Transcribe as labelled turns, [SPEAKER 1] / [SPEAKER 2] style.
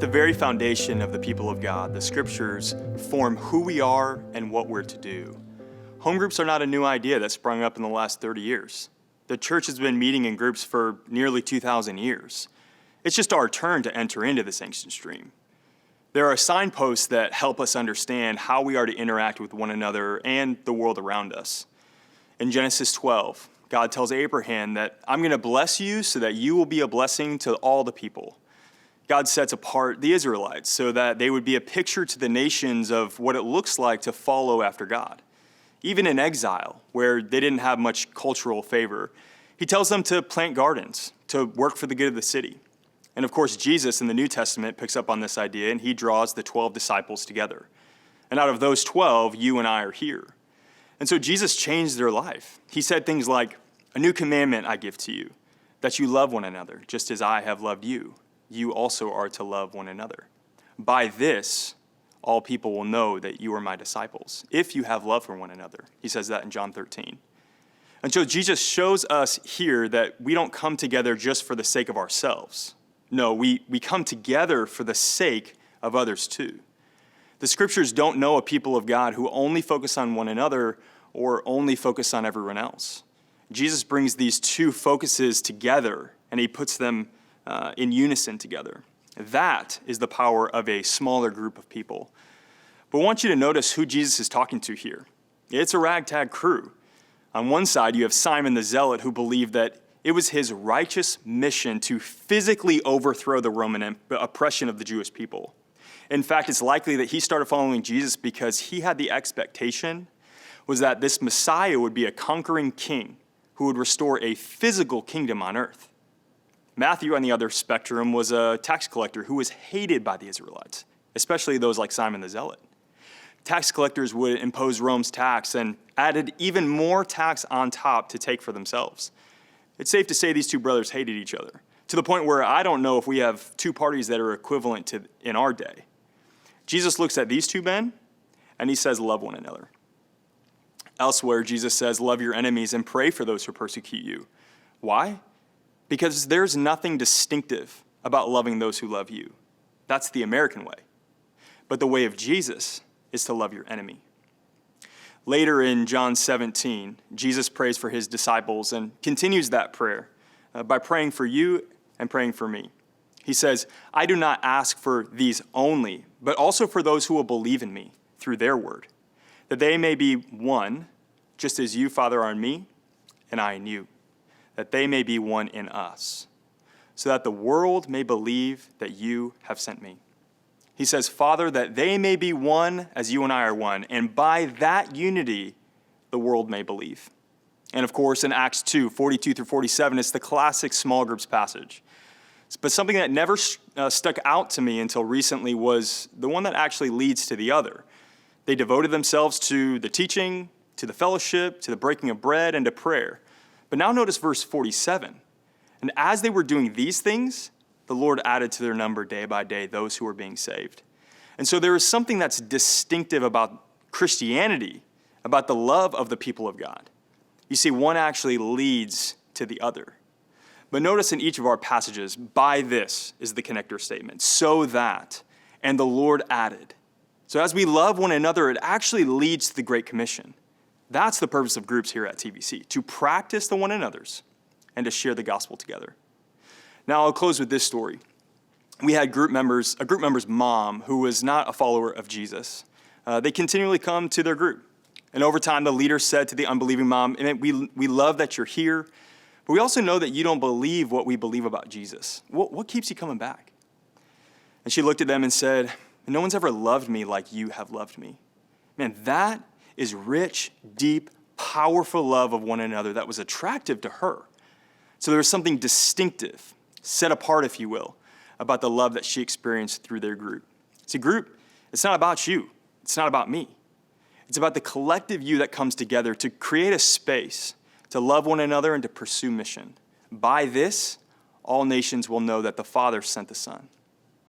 [SPEAKER 1] the very foundation of the people of God, the scriptures form who we are and what we're to do. Home groups are not a new idea that sprung up in the last 30 years. The church has been meeting in groups for nearly 2,000 years. It's just our turn to enter into this ancient stream. There are signposts that help us understand how we are to interact with one another and the world around us. In Genesis 12, God tells Abraham that I'm going to bless you so that you will be a blessing to all the people. God sets apart the Israelites so that they would be a picture to the nations of what it looks like to follow after God. Even in exile, where they didn't have much cultural favor, he tells them to plant gardens, to work for the good of the city. And of course, Jesus in the New Testament picks up on this idea, and he draws the 12 disciples together. And out of those 12, you and I are here. And so Jesus changed their life. He said things like, "A new commandment I give to you, that you love one another, just as I have loved you. You also are to love one another. By this, all people will know that you are my disciples, if you have love for one another." He says that in John 13. And so Jesus shows us here that we don't come together just for the sake of ourselves. No, we come together for the sake of others too. The scriptures don't know a people of God who only focus on one another or only focus on everyone else. Jesus brings these two focuses together, and he puts them in unison together. That is the power of a smaller group of people. But I want you to notice who Jesus is talking to here. It's a ragtag crew. On one side, you have Simon the Zealot, who believed that it was his righteous mission to physically overthrow the Roman oppression of the Jewish people. In fact, it's likely that he started following Jesus because he had the expectation was that this Messiah would be a conquering king who would restore a physical kingdom on earth. Matthew, on the other spectrum, was a tax collector who was hated by the Israelites, especially those like Simon the Zealot. Tax collectors would impose Rome's tax and added even more tax on top to take for themselves. It's safe to say these two brothers hated each other, to the point where I don't know if we have two parties that are equivalent to in our day. Jesus looks at these two men, and he says, love one another. Elsewhere, Jesus says, love your enemies and pray for those who persecute you. Why? Because there's nothing distinctive about loving those who love you. That's the American way. But the way of Jesus is to love your enemy. Later in John 17, Jesus prays for his disciples and continues that prayer by praying for you and praying for me. He says, I do not ask for these only, but also for those who will believe in me through their word, that they may be one, just as you, Father, are in me, and I in you, that they may be one in us, so that the world may believe that you have sent me. He says, Father, that they may be one as you and I are one, and by that unity, the world may believe. And of course, in Acts 2, 42 through 47, it's the classic small groups passage. But something that never stuck out to me until recently was the one that actually leads to the other. They devoted themselves to the teaching, to the fellowship, to the breaking of bread, and to prayer. But now notice verse 47. And as they were doing these things, the Lord added to their number day by day those who were being saved. And so there is something that's distinctive about Christianity, about the love of the people of God. You see, one actually leads to the other. But notice in each of our passages, by this is the connector statement, so that, and the Lord added. So as we love one another, it actually leads to the Great Commission. That's the purpose of groups here at TBC, to practice the one another's and to share the gospel together. Now I'll close with this story. We had a group member's mom who was not a follower of Jesus. They continually come to their group. And over time, the leader said to the unbelieving mom, we love that you're here, but we also know that you don't believe what we believe about Jesus. What keeps you coming back? And she looked at them and said, no one's ever loved me like you have loved me. Man, that is rich, deep, powerful love of one another that was attractive to her. So there was something distinctive, set apart, if you will, about the love that she experienced through their group. See, group, it's not about you. It's not about me. It's about the collective you that comes together to create a space to love one another and to pursue mission. By this, all nations will know that the Father sent the Son.